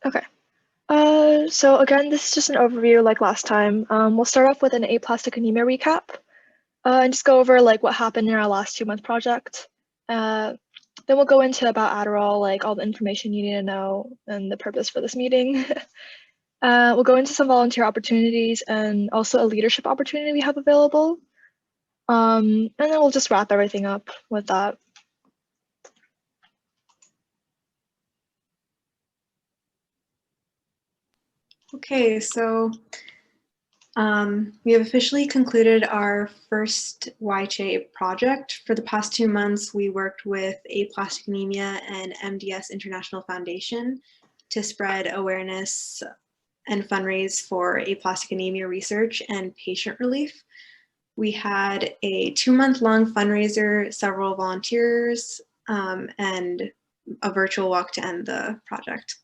Okay. So again, this is just an overview like last time. We'll start off with an aplastic anemia recap, and just go over like what happened in our last 2-month project. Then we'll go into about Adderall, like all the information you need to know and the purpose for this meeting. We'll go into some volunteer opportunities and also a leadership opportunity we have available. And then we'll just wrap everything up with that. Okay, so we have officially concluded our first YHAA project. For the past 2 months, we worked with Aplastic Anemia and MDS International Foundation to spread awareness and fundraise for aplastic anemia research and patient relief. We had a 2-month-long fundraiser, several volunteers, and a virtual walk to end the project.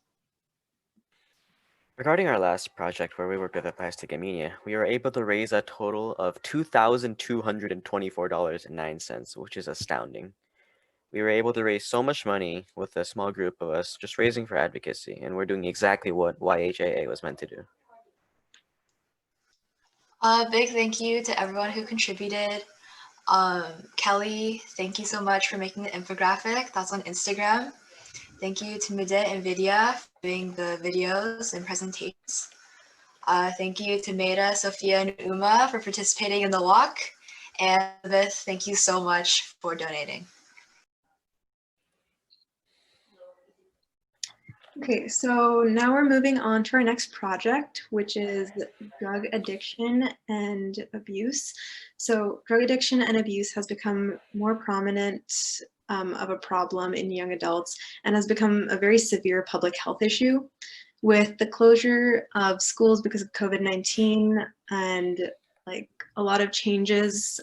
Regarding our last project where we worked with aplastic anemia, we were able to raise a total of $2,224.09, which is astounding. We were able to raise so much money with a small group of us just raising for advocacy, and we're doing exactly what YHAA was meant to do. Big thank you to everyone who contributed. Kelly, thank you so much for making the infographic. That's on Instagram. Thank you to Midit and Vidya for doing the videos and presentations. Thank you to Maida, Sophia, and Uma for participating in the walk. And Elizabeth, thank you so much for donating. Okay, so now we're moving on to our next project, which is drug addiction and abuse. So drug addiction and abuse has become more prominent of a problem in young adults and has become a very severe public health issue. With the closure of schools because of COVID-19 and like a lot of changes,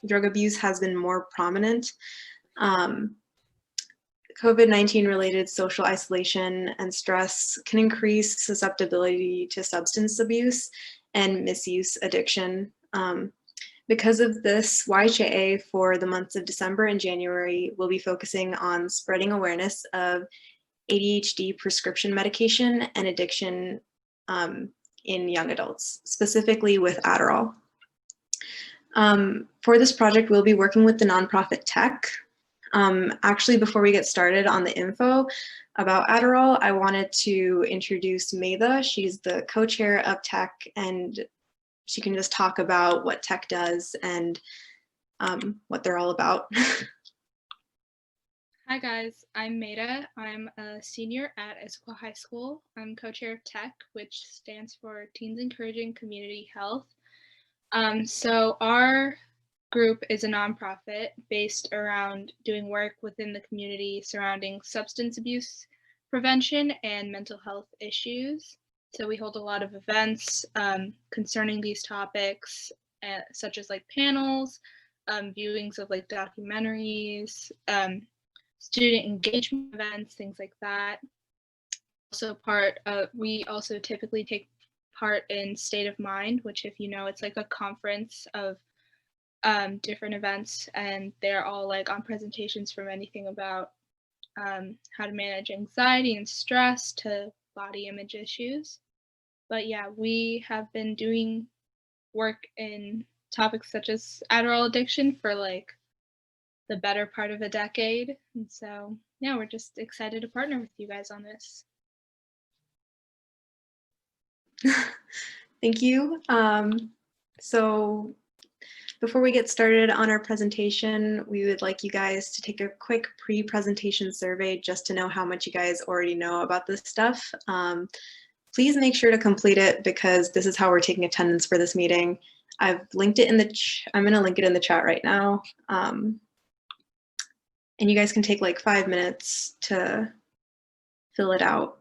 drug abuse has been more prominent. COVID-19 related social isolation and stress can increase susceptibility to substance abuse and misuse addiction. Because of this, YHAA for the months of December and January will be focusing on spreading awareness of ADHD prescription medication and addiction in young adults, specifically with Adderall. For this project, we'll be working with the nonprofit Tech. Actually, before we get started on the info about Adderall, I wanted to introduce Maida. She's the co-chair of Tech, and she can just talk about what Tech does and what they're all about. Hi guys, I'm Maida. I'm a senior at Issaquah High School. I'm co-chair of TECH, which stands for Teens Encouraging Community Health. So our group is a nonprofit based around doing work within the community surrounding substance abuse prevention and mental health issues. So we hold a lot of events concerning these topics, such as like panels, viewings of like documentaries, student engagement events, things like that. Also we also typically take part in State of Mind, which if you know, it's like a conference of different events, and they're all like on presentations from anything about how to manage anxiety and stress to body image issues. But yeah, we have been doing work in topics such as Adderall addiction for like the better part of a decade. And so, yeah, we're just excited to partner with you guys on this. Thank you. So before we get started on our presentation, we would like you guys to take a quick pre-presentation survey just to know how much you guys already know about this stuff. Please make sure to complete it because this is how we're taking attendance for this meeting. I've linked it in the I'm going to link it in the chat right now. And you guys can take like 5 minutes to fill it out.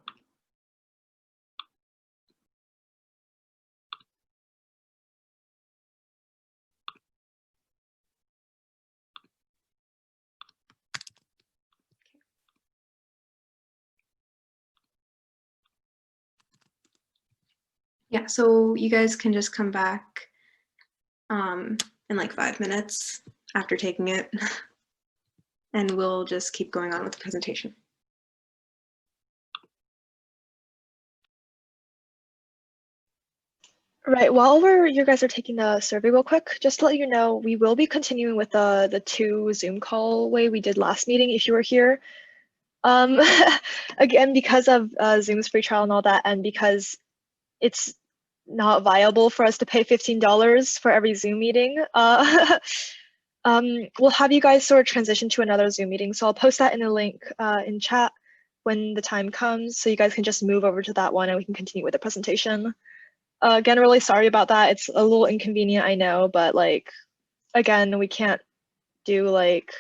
Yeah, so you guys can just come back in like 5 minutes after taking it, and we'll just keep going on with the presentation. Right, you guys are taking the survey real quick, just to let you know, we will be continuing with the 2 Zoom call way we did last meeting if you were here. Again, because of Zoom's free trial and all that, and because it's not viable for us to pay $15 for every Zoom meeting, we'll have you guys sort of transition to another Zoom meeting. So I'll post that in the link in chat when the time comes, so you guys can just move over to that one and we can continue with the presentation. Again, really sorry about that. It's a little inconvenient, I know, but like, again, we can't do like,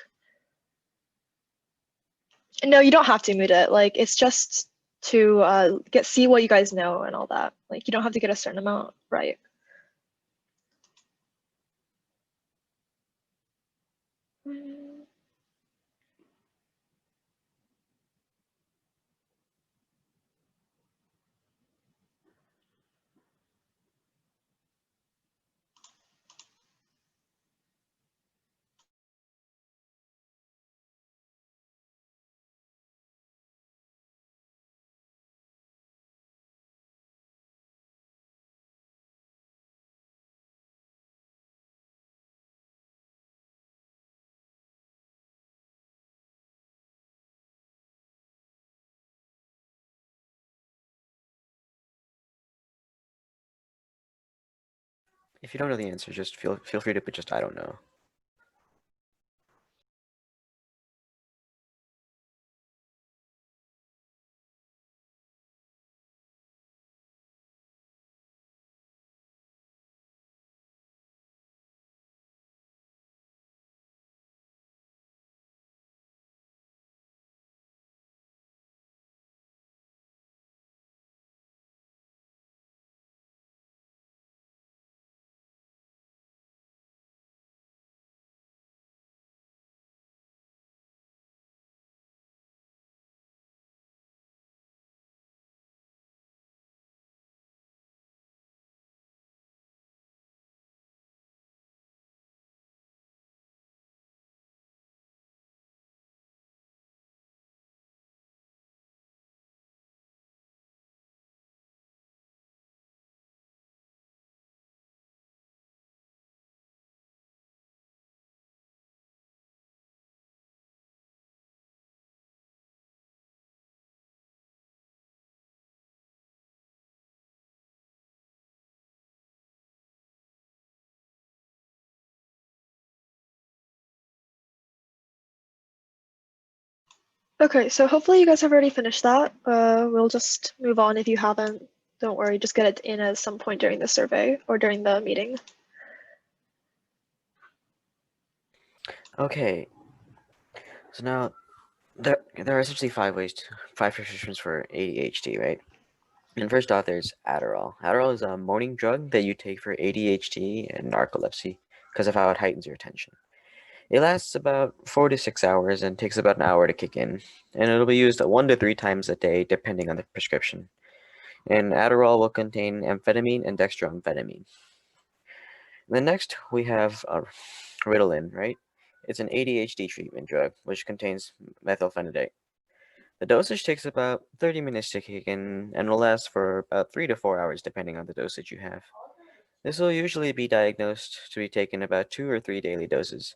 no, you don't have to mute it. Like, it's just to see what you guys know and all that. Like, you don't have to get a certain amount, right? If you don't know the answer, just feel free to put just I don't know. Okay, so hopefully you guys have already finished that. We'll just move on if you haven't. Don't worry, just get it in at some point during the survey or during the meeting. Okay. So now there are essentially 5 prescriptions for ADHD, right? And first off, there's Adderall. Adderall is a morning drug that you take for ADHD and narcolepsy because of how it heightens your attention. It lasts about 4 to 6 hours and takes about an hour to kick in, and it'll be used 1 to 3 times a day depending on the prescription. And Adderall will contain amphetamine and dextroamphetamine. Then next we have Ritalin, right? It's an ADHD treatment drug which contains methylphenidate. The dosage takes about 30 minutes to kick in and will last for about 3 to 4 hours depending on the dosage you have. This will usually be diagnosed to be taken about 2 or 3 daily doses.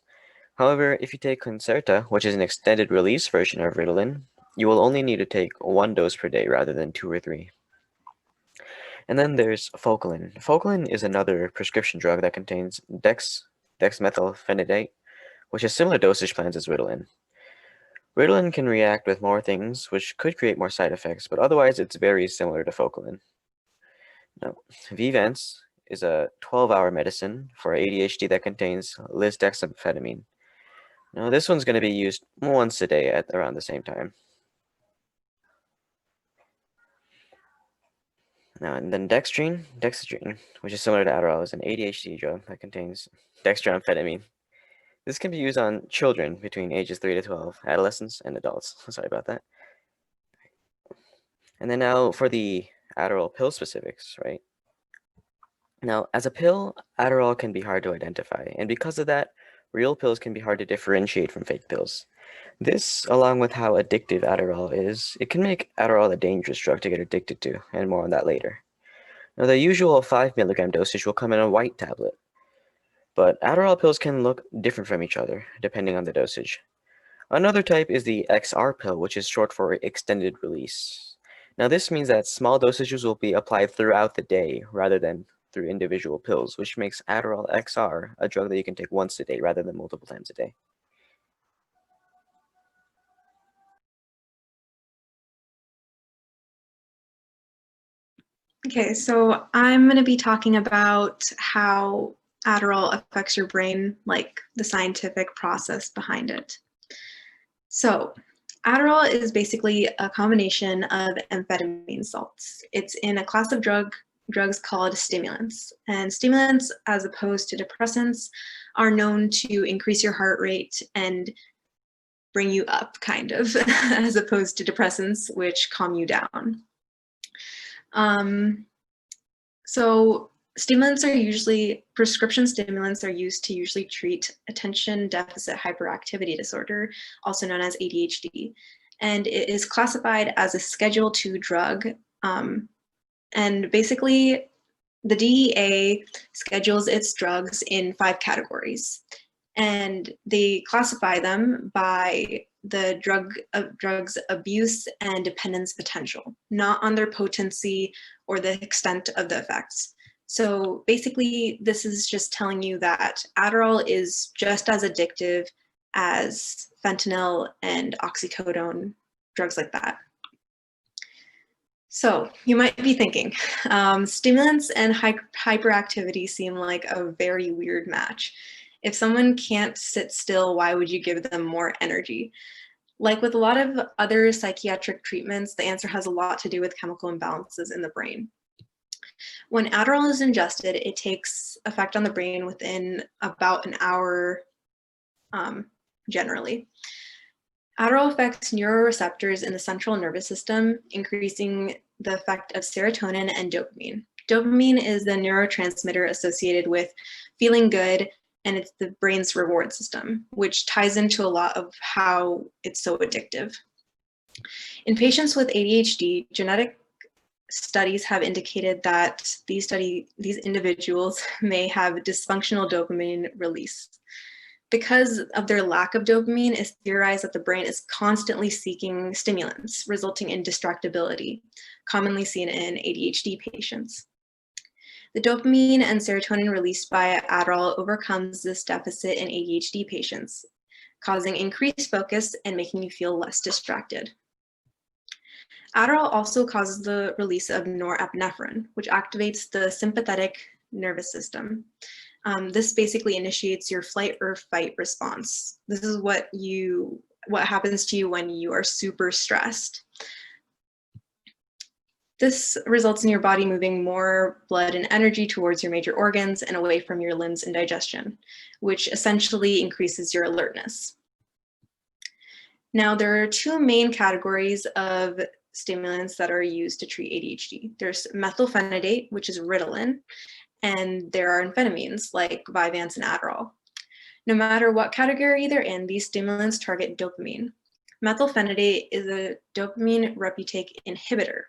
However, if you take Concerta, which is an extended release version of Ritalin, you will only need to take 1 dose per day rather than 2 or 3. And then there's Focalin. Focalin is another prescription drug that contains dexmethylphenidate, which has similar dosage plans as Ritalin. Ritalin can react with more things, which could create more side effects, but otherwise it's very similar to Focalin. Now, Vivance is a 12-hour medicine for ADHD that contains lisdexamfetamine. Now, this one's going to be used once a day at around the same time. Now, and then dextrine, which is similar to Adderall, is an ADHD drug that contains dextroamphetamine. This can be used on children between ages 3 to 12, adolescents, and adults. Sorry about that. And then now for the Adderall pill specifics, right? Now, as a pill, Adderall can be hard to identify, and because of that, real pills can be hard to differentiate from fake pills. This, along with how addictive Adderall is, it can make Adderall a dangerous drug to get addicted to, and more on that later. Now, the usual 5 milligram dosage will come in a white tablet, but Adderall pills can look different from each other, depending on the dosage. Another type is the XR pill, which is short for extended release. Now, this means that small dosages will be applied throughout the day rather than through individual pills, which makes Adderall XR a drug that you can take once a day rather than multiple times a day. Okay, so I'm going to be talking about how Adderall affects your brain, like the scientific process behind it. So, Adderall is basically a combination of amphetamine salts. It's in a class of drugs called stimulants. And stimulants, as opposed to depressants, are known to increase your heart rate and bring you up, kind of, as opposed to depressants, which calm you down. So prescription stimulants are used to usually treat attention deficit hyperactivity disorder, also known as ADHD. And it is classified as a Schedule II drug. And basically, the DEA schedules its drugs in 5 categories. And they classify them by the drug's abuse and dependence potential, not on their potency or the extent of the effects. So basically, this is just telling you that Adderall is just as addictive as fentanyl and oxycodone, drugs like that. So you might be thinking, stimulants and hyperactivity seem like a very weird match. If someone can't sit still, why would you give them more energy? Like with a lot of other psychiatric treatments, the answer has a lot to do with chemical imbalances in the brain. When Adderall is ingested, it takes effect on the brain within about an hour, generally. Adderall affects neuroreceptors in the central nervous system, increasing the effect of serotonin and dopamine. Dopamine is the neurotransmitter associated with feeling good, and it's the brain's reward system, which ties into a lot of how it's so addictive. In patients with ADHD, genetic studies have indicated that these individuals may have dysfunctional dopamine release. Because of their lack of dopamine, it's theorized that the brain is constantly seeking stimulants, resulting in distractibility, commonly seen in ADHD patients. The dopamine and serotonin released by Adderall overcomes this deficit in ADHD patients, causing increased focus and making you feel less distracted. Adderall also causes the release of norepinephrine, which activates the sympathetic nervous system. This basically initiates your flight or fight response. This is what happens to you when you are super stressed. This results in your body moving more blood and energy towards your major organs and away from your limbs and digestion, which essentially increases your alertness. Now, there are 2 main categories of stimulants that are used to treat ADHD. There's methylphenidate, which is Ritalin, and there are amphetamines like Vyvanse and Adderall. No matter what category they're in, these stimulants target dopamine. Methylphenidate is a dopamine reuptake inhibitor,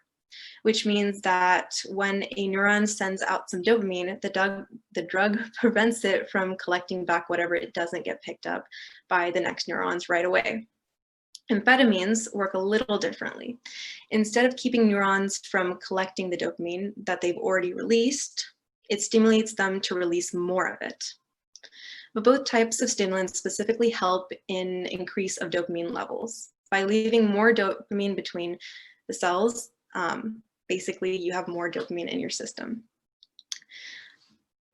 which means that when a neuron sends out some dopamine, the drug prevents it from collecting back whatever it doesn't get picked up by the next neurons right away. Amphetamines work a little differently. Instead of keeping neurons from collecting the dopamine that they've already released, it stimulates them to release more of it. But both types of stimulants specifically help in increase of dopamine levels. By leaving more dopamine between the cells, basically you have more dopamine in your system.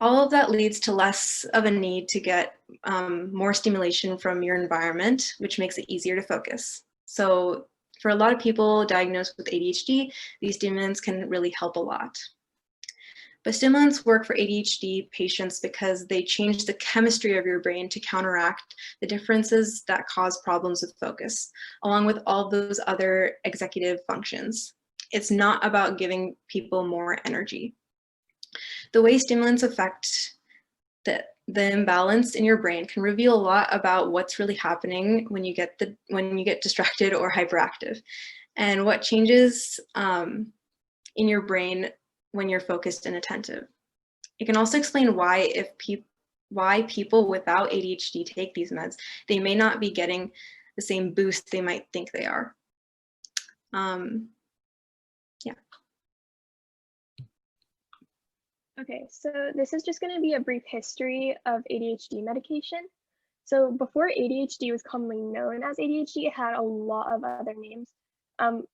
All of that leads to less of a need to get more stimulation from your environment, which makes it easier to focus. So for a lot of people diagnosed with ADHD, these stimulants can really help a lot. But stimulants work for ADHD patients because they change the chemistry of your brain to counteract the differences that cause problems with focus, along with all those other executive functions. It's not about giving people more energy. The way stimulants affect the imbalance in your brain can reveal a lot about what's really happening when you get distracted or hyperactive. And what changes in your brain when you're focused and attentive. It can also explain why why people without ADHD take these meds. They may not be getting the same boost they might think they are. Yeah. Okay, so this is just going to be a brief history of ADHD medication. So before ADHD was commonly known as ADHD, it had a lot of other names.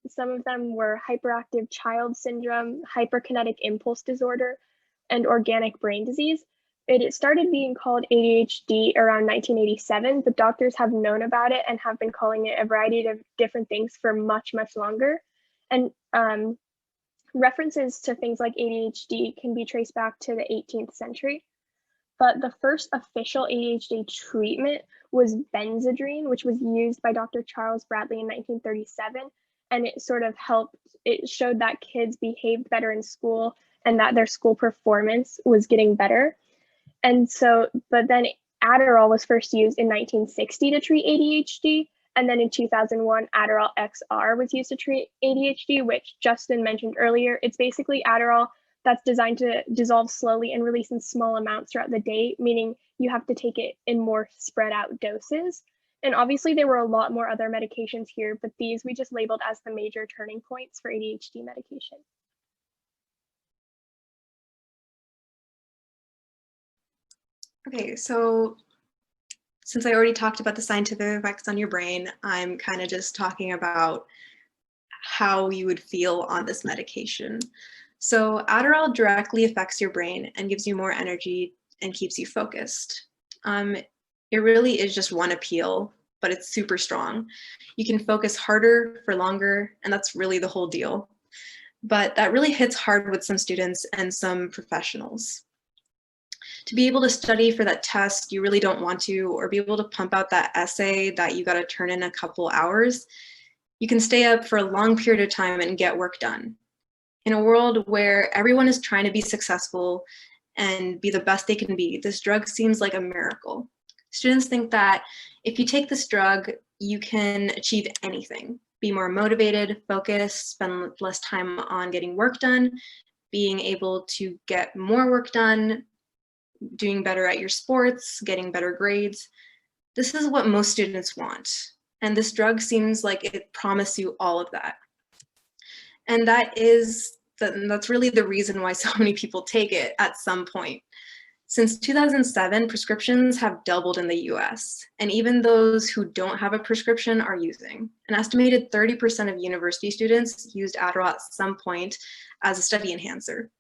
Some of them were hyperactive child syndrome, hyperkinetic impulse disorder, and organic brain disease. It started being called ADHD around 1987, but doctors have known about it and have been calling it a variety of different things for much, much longer. And references to things like ADHD can be traced back to the 18th century. But the first official ADHD treatment was Benzedrine, which was used by Dr. Charles Bradley in 1937. And it sort of helped, it showed that kids behaved better in school and that their school performance was getting better. And so, but then Adderall was first used in 1960 to treat ADHD. And then in 2001, Adderall XR was used to treat ADHD, which Justin mentioned earlier. It's basically Adderall that's designed to dissolve slowly and release in small amounts throughout the day, meaning you have to take it in more spread out doses. And obviously there were a lot more other medications here, but these we just labeled as the major turning points for ADHD medication. Okay, so since I already talked about the scientific effects on your brain, I'm kind of just talking about how you would feel on this medication. So Adderall directly affects your brain and gives you more energy and keeps you focused. It really is just one appeal, but it's super strong. You can focus harder for longer, and that's really the whole deal. But that really hits hard with some students and some professionals. To be able to study for that test you really don't want to, or be able to pump out that essay that you got to turn in a couple hours, you can stay up for a long period of time and get work done. In a world where everyone is trying to be successful and be the best they can be, this drug seems like a miracle. Students think that if you take this drug, you can achieve anything, be more motivated, focused, spend less time on getting work done, being able to get more work done, doing better at your sports, getting better grades. This is what most students want. And this drug seems like it promises you all of that. And that's really the reason why so many people take it at some point. Since 2007, prescriptions have doubled in the US, and even those who don't have a prescription are using. An estimated 30% of university students used Adderall at some point as a study enhancer.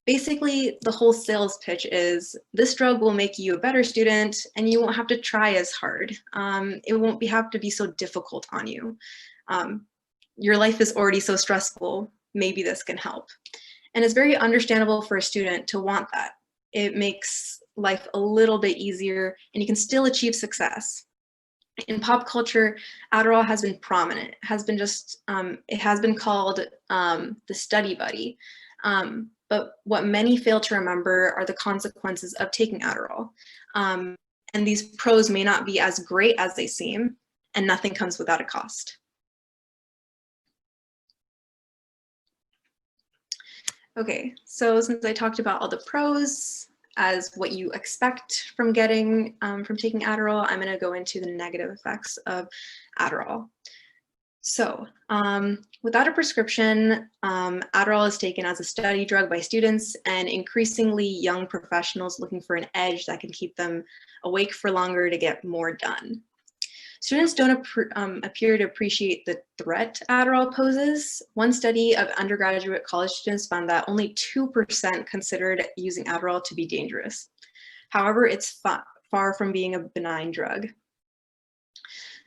Basically, the whole sales pitch is this drug will make you a better student and you won't have to try as hard. It won't have to be so difficult on you. Your life is already so stressful, maybe this can help. And it's very understandable for a student to want that. It makes life a little bit easier and you can still achieve success. In pop culture, Adderall has been prominent, it has been called the study buddy. But what many fail to remember are the consequences of taking Adderall. And these pros may not be as great as they seem, and nothing comes without a cost. Okay, so since I talked about all the pros as what you expect from taking Adderall, I'm going to go into the negative effects of Adderall. So without a prescription, Adderall is taken as a study drug by students and increasingly young professionals looking for an edge that can keep them awake for longer to get more done. Students don't appear to appreciate the threat Adderall poses. One study of undergraduate college students found that only 2% considered using Adderall to be dangerous. However, it's far from being a benign drug.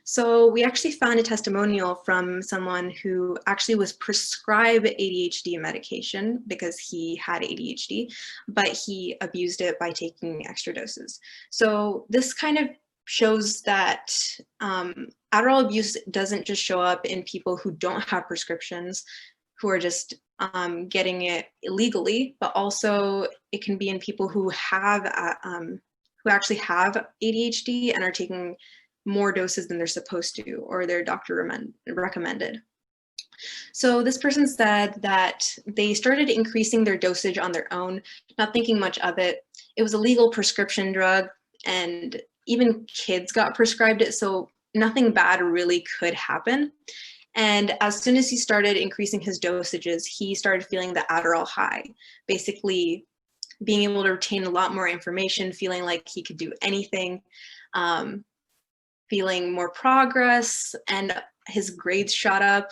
So we actually found a testimonial from someone who actually was prescribed ADHD medication because he had ADHD, but he abused it by taking extra doses. So this kind of shows that Adderall abuse doesn't just show up in people who don't have prescriptions, who are just getting it illegally, but also it can be in people who actually have ADHD and are taking more doses than they're supposed to, or their doctor recommended. So this person said that they started increasing their dosage on their own, not thinking much of it. It was a legal prescription drug, and even kids got prescribed it, so nothing bad really could happen. And as soon as he started increasing his dosages, he started feeling the Adderall high, basically being able to retain a lot more information, feeling like he could do anything, feeling more progress, and his grades shot up.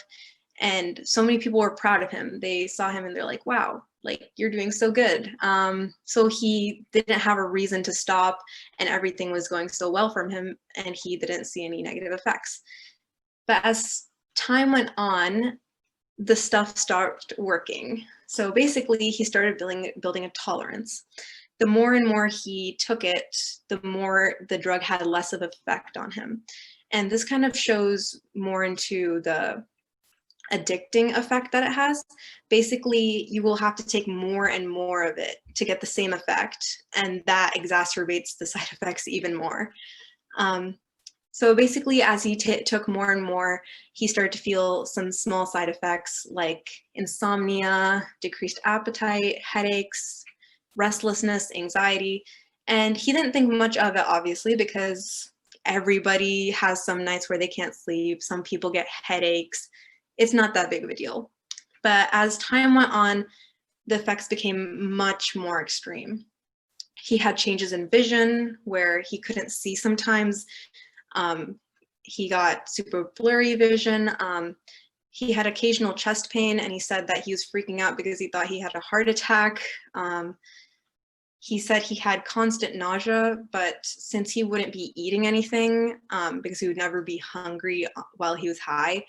And so many people were proud of him. They saw him and they're like, wow, like you're doing so good. So he didn't have a reason to stop, and everything was going so well from him, and he didn't see any negative effects. But as time went on, the stuff stopped working. So basically he started building a tolerance. The more and more he took it, the more the drug had less of an effect on him. And this kind of shows more into the addicting effect that it has. Basically, you will have to take more and more of it to get the same effect, and that exacerbates the side effects even more. So basically, as he took more and more, he started to feel some small side effects like insomnia, decreased appetite, headaches, restlessness, anxiety. And he didn't think much of it, obviously, because everybody has some nights where they can't sleep. Some people get headaches. It's not that big of a deal. But as time went on, the effects became much more extreme. He had changes in vision where he couldn't see sometimes. He got super blurry vision. He had occasional chest pain, and he said that he was freaking out because he thought he had a heart attack. He said he had constant nausea, but since he wouldn't be eating anything, because he would never be hungry while he was high,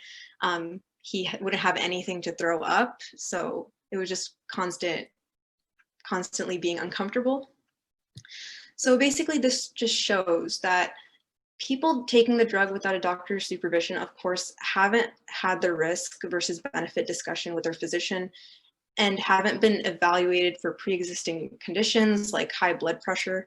he wouldn't have anything to throw up. So it was just constantly being uncomfortable. So basically this just shows that people taking the drug without a doctor's supervision, of course, haven't had the risk versus benefit discussion with their physician and haven't been evaluated for pre-existing conditions like high blood pressure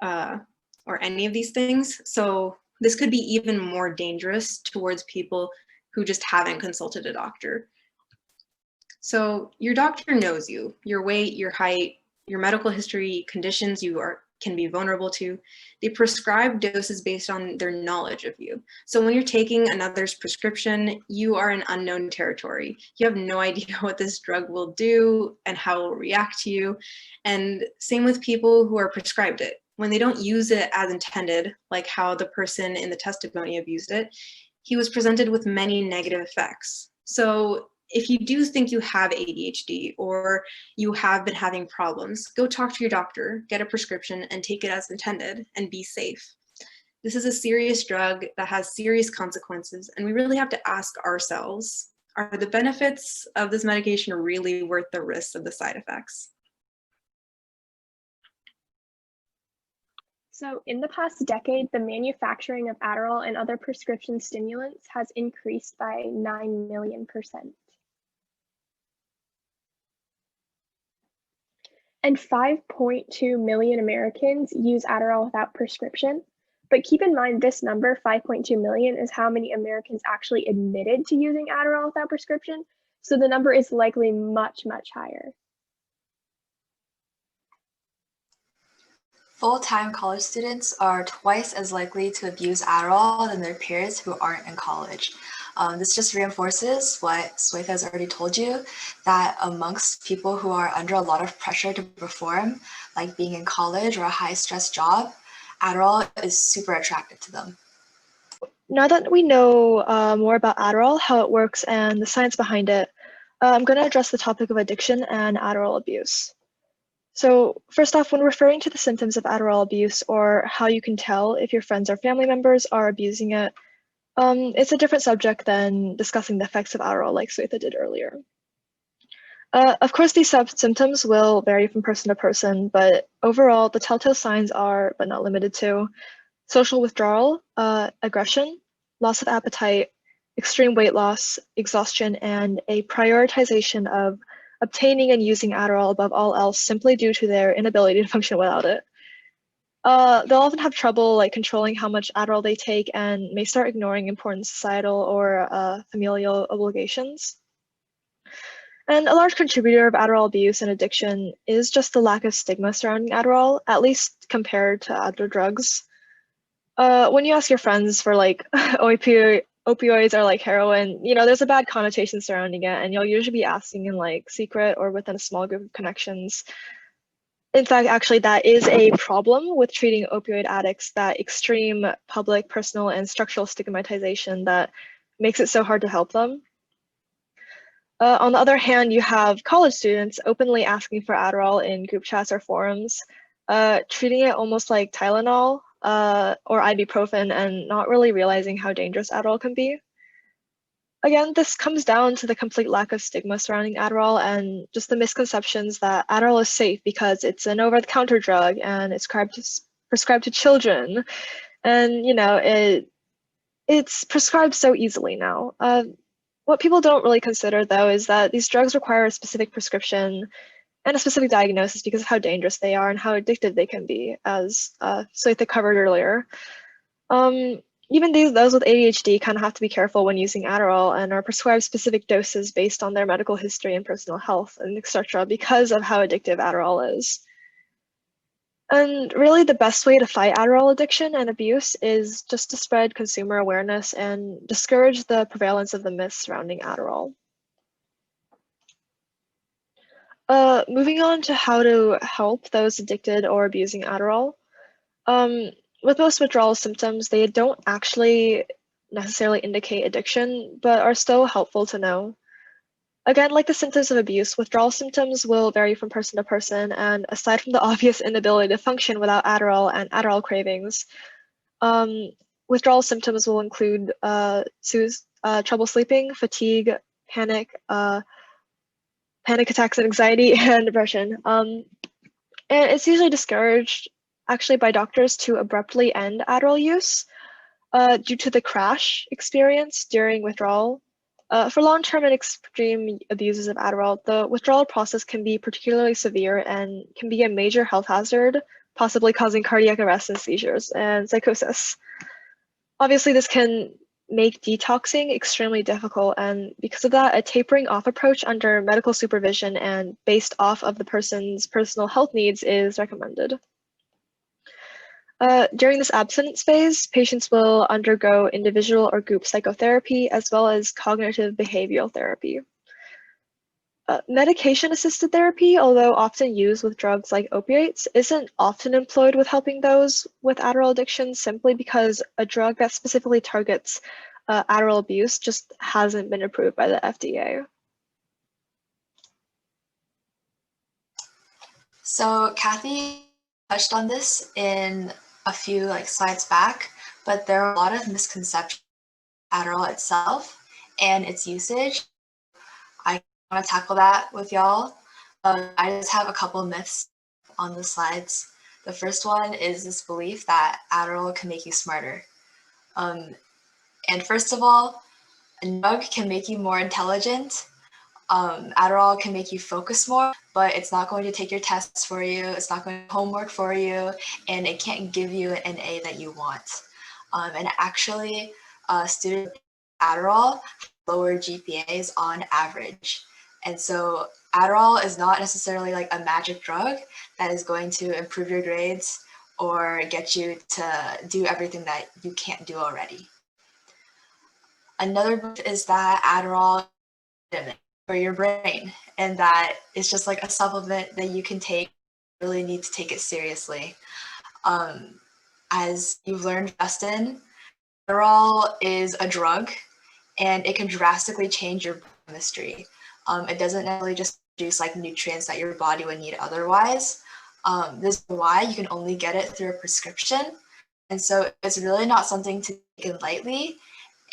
or any of these things. So this could be even more dangerous towards people who just haven't consulted a doctor. So your doctor knows you, your weight, your height, your medical history, conditions you can be vulnerable to. They prescribe doses based on their knowledge of you. So when you're taking another's prescription, you are in unknown territory. You have no idea what this drug will do and how it will react to you. And same with people who are prescribed it. When they don't use it as intended, like how the person in the testimony abused it, he was presented with many negative effects. So if you do think you have ADHD or you have been having problems, go talk to your doctor, get a prescription, and take it as intended and be safe. This is a serious drug that has serious consequences, and we really have to ask ourselves, are the benefits of this medication really worth the risks of the side effects? So in the past decade, the manufacturing of Adderall and other prescription stimulants has increased by 9 million%. And 5.2 million Americans use Adderall without prescription. But keep in mind, this number, 5.2 million, is how many Americans actually admitted to using Adderall without prescription. So the number is likely much, much higher. Full-time college students are twice as likely to abuse Adderall than their peers who aren't in college. This just reinforces what Swetha has already told you, that amongst people who are under a lot of pressure to perform, like being in college or a high-stress job, Adderall is super attractive to them. Now that we know more about Adderall, how it works, and the science behind it, I'm going to address the topic of addiction and Adderall abuse. So first off, when referring to the symptoms of Adderall abuse or how you can tell if your friends or family members are abusing it, it's a different subject than discussing the effects of Adderall like Swetha did earlier. Of course, these symptoms will vary from person to person, but overall, the telltale signs are, but not limited to, social withdrawal, aggression, loss of appetite, extreme weight loss, exhaustion, and a prioritization of obtaining and using Adderall above all else simply due to their inability to function without it. They'll often have trouble like controlling how much Adderall they take and may start ignoring important societal or familial obligations. And a large contributor of Adderall abuse and addiction is just the lack of stigma surrounding Adderall, at least compared to other drugs. When you ask your friends for like opioids or like heroin, you know, there's a bad connotation surrounding it, and you'll usually be asking in like secret or within a small group of connections. In fact, actually, that is a problem with treating opioid addicts, that extreme public, personal, and structural stigmatization that makes it so hard to help them. On the other hand, you have college students openly asking for Adderall in group chats or forums, treating it almost like Tylenol or ibuprofen and not really realizing how dangerous Adderall can be. Again, this comes down to the complete lack of stigma surrounding Adderall and just the misconceptions that Adderall is safe because it's an over-the-counter drug and it's prescribed to children. And, you know, it's prescribed so easily now. What people don't really consider, though, is that these drugs require a specific prescription and a specific diagnosis because of how dangerous they are and how addictive they can be, as Swetha covered earlier. Even those with ADHD kind of have to be careful when using Adderall and are prescribed specific doses based on their medical history and personal health, and etc., because of how addictive Adderall is. And really, the best way to fight Adderall addiction and abuse is just to spread consumer awareness and discourage the prevalence of the myths surrounding Adderall. Moving on to how to help those addicted or abusing Adderall. With most withdrawal symptoms, they don't actually necessarily indicate addiction, but are still helpful to know. Again, like the symptoms of abuse, withdrawal symptoms will vary from person to person, and aside from the obvious inability to function without Adderall and Adderall cravings, withdrawal symptoms will include trouble sleeping, fatigue, panic attacks and anxiety, and depression. And it's usually discouraged actually by doctors to abruptly end Adderall use due to the crash experience during withdrawal. For long-term and extreme abuses of Adderall, the withdrawal process can be particularly severe and can be a major health hazard, possibly causing cardiac arrest and seizures and psychosis. Obviously, this can make detoxing extremely difficult, and because of that, a tapering off approach under medical supervision and based off of the person's personal health needs is recommended. During this abstinence phase, patients will undergo individual or group psychotherapy as well as cognitive behavioral therapy. Medication-assisted therapy, although often used with drugs like opiates, isn't often employed with helping those with Adderall addiction simply because a drug that specifically targets Adderall abuse just hasn't been approved by the FDA. So Kathy touched on this in a few slides back, but there are a lot of misconceptions about Adderall itself and its usage. I want to tackle that with y'all. I just have a couple myths on the slides. The first one is this belief that Adderall can make you smarter. And first of all, a drug can make you more intelligent. Adderall can make you focus more, but it's not going to take your tests for you, it's not going to do homework for you, and it can't give you an A that you want. And actually, students with Adderall have lower GPAs on average. And so Adderall is not necessarily like a magic drug that is going to improve your grades or get you to do everything that you can't do already. Another myth is that Adderall is for your brain, and that it's just like a supplement that you can take. You really need to take it seriously. As you've learned, Justin, Adderall is a drug, and it can drastically change your chemistry. It doesn't necessarily just produce like nutrients that your body would need otherwise. This is why you can only get it through a prescription, and so it's really not something to take in lightly,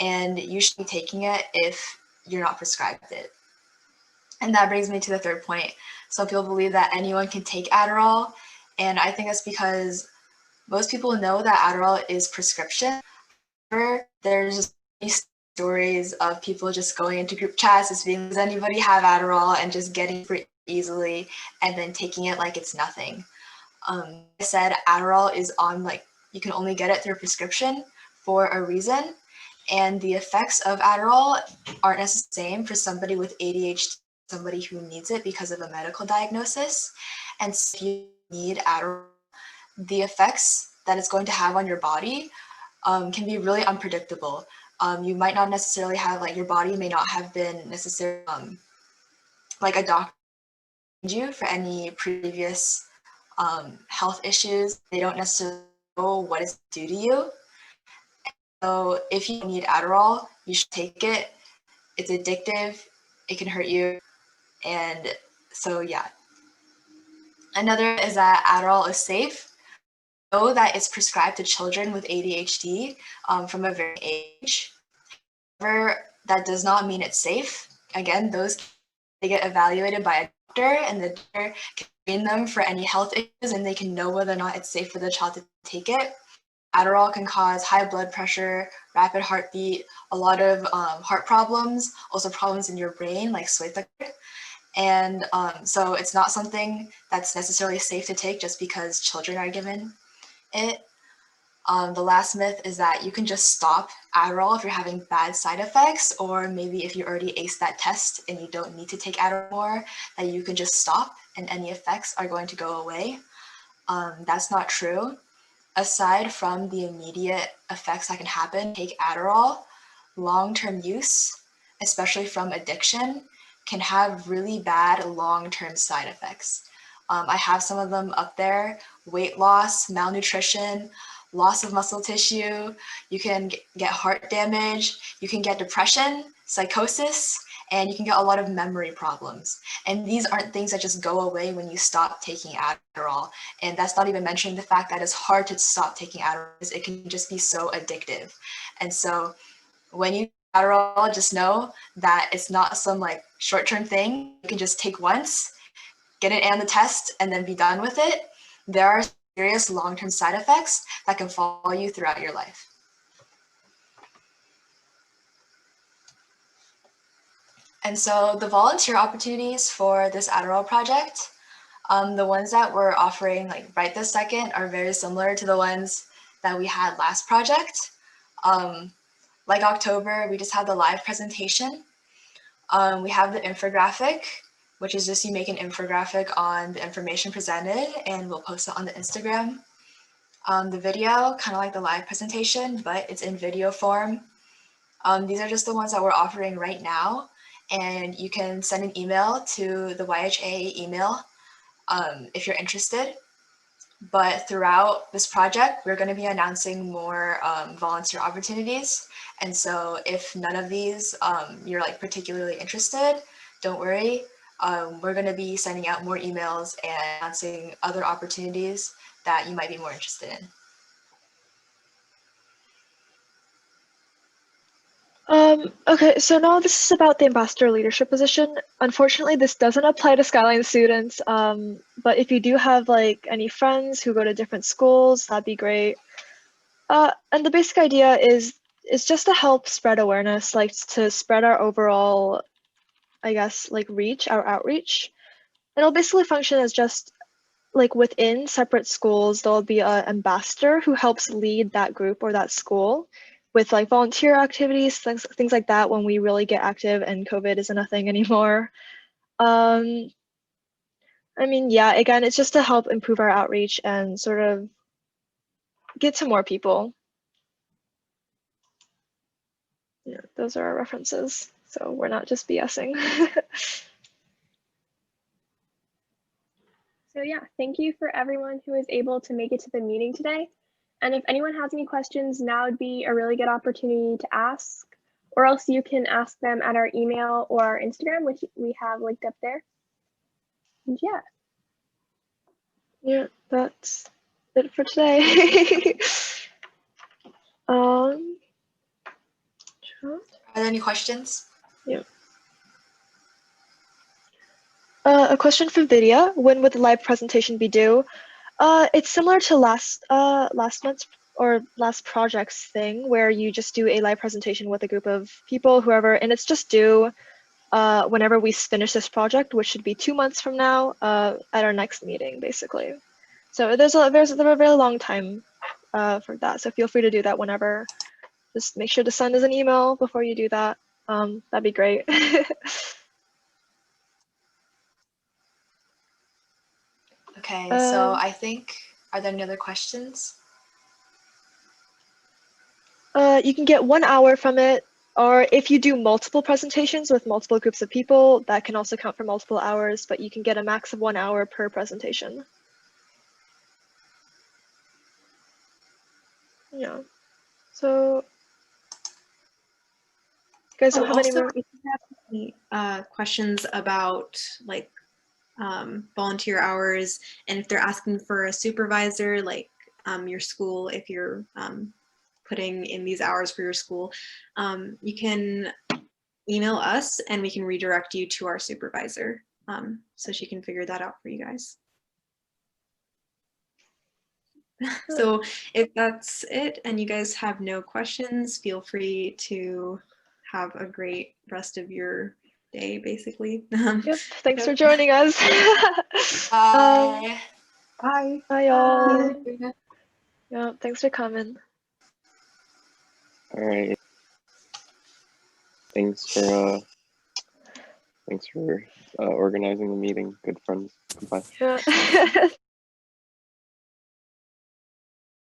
and you should be taking it if you're not prescribed it. And that brings me to the third point. Some people believe that anyone can take Adderall, and I think that's because most people know that Adderall is prescription. However, there's just these stories of people just going into group chats, just being, does anybody have Adderall, and just getting it easily and then taking it like it's nothing. I said Adderall is on you can only get it through a prescription for a reason, and the effects of Adderall aren't necessarily the same for somebody with ADHD somebody who needs it because of a medical diagnosis. And so if you need Adderall, the effects that it's going to have on your body can be really unpredictable. You might not necessarily have, like, your body may not have been necessarily like a doctor you for any previous health issues. They don't necessarily know what it's due to you. So if you need Adderall, you should take it. It's addictive, it can hurt you. And so, yeah. Another is that Adderall is safe. Know that it's prescribed to children with ADHD from a very age. However, that does not mean it's safe. Again, they get evaluated by a doctor, and the doctor can screen them for any health issues, and they can know whether or not it's safe for the child to take it. Adderall can cause high blood pressure, rapid heartbeat, a lot of heart problems, also problems in your brain like sweat. And so it's not something that's necessarily safe to take just because children are given it. The last myth is that you can just stop Adderall if you're having bad side effects, or maybe if you already aced that test and you don't need to take Adderall more, that you can just stop and any effects are going to go away. That's not true. Aside from the immediate effects that can happen, take Adderall, long-term use, especially from addiction, can have really bad long-term side effects. I have some of them up there: weight loss, malnutrition, loss of muscle tissue, you can get heart damage, you can get depression, psychosis, and you can get a lot of memory problems. And these aren't things that just go away when you stop taking Adderall. And that's not even mentioning the fact that it's hard to stop taking Adderall because it can just be so addictive. And so when you take Adderall, just know that it's not some like short-term thing you can just take once, get it and the test, and then be done with it. There are serious long-term side effects that can follow you throughout your life. And so the volunteer opportunities for this Adderall project, the ones that we're offering like right this second are very similar to the ones that we had last project. Like October, we just had the live presentation. We have the infographic, which is just you make an infographic on the information presented and we'll post it on the Instagram. The video, kind of like the live presentation, but it's in video form. These are just the ones that we're offering right now. And you can send an email to the YHAA email if you're interested. But throughout this project, we're going to be announcing more volunteer opportunities. And so if none of these you're like particularly interested, don't worry. We're going to be sending out more emails and announcing other opportunities that you might be more interested in. Okay, so now this is about the ambassador leadership position. Unfortunately, this doesn't apply to Skyline students, but if you do have like any friends who go to different schools, that'd be great. And the basic idea is just to help spread awareness, like to spread our overall, I guess, like our outreach. And it'll basically function as just like within separate schools, there'll be an ambassador who helps lead that group or that school with like volunteer activities, things like that when we really get active and COVID isn't a thing anymore. I mean, yeah, again, it's just to help improve our outreach and sort of get to more people. Yeah, those are our references, so we're not just BSing. So yeah, thank you for everyone who was able to make it to the meeting today. And if anyone has any questions, now would be a really good opportunity to ask, or else you can ask them at our email or our Instagram, which we have linked up there. And yeah. Yeah, that's it for today. Are there any questions? Yeah. A question from Vidya: when would the live presentation be due? It's similar to last month's or last project's thing, where you just do a live presentation with a group of people, whoever, and it's just due whenever we finish this project, which should be 2 months from now, at our next meeting, basically. So there's a very long time for that. So feel free to do that whenever. Just make sure to send us an email before you do that. That'd be great. Okay, so I think, are there any other questions? You can get 1 hour from it, or if you do multiple presentations with multiple groups of people, that can also count for multiple hours, but you can get a max of 1 hour per presentation. Yeah. So, you guys don't have any Also, more? if you have any questions about like volunteer hours, and if they're asking for a supervisor, like your school, if you're putting in these hours for your school, you can email us and we can redirect you to our supervisor so she can figure that out for you guys. So if that's it and you guys have no questions, feel free to have a great rest of your day, basically. Yep, thanks for joining us. Bye. Bye. Bye, all. Bye. Yeah, thanks for coming. All right. Thanks for organizing the meeting. Good friends. Goodbye. Yeah.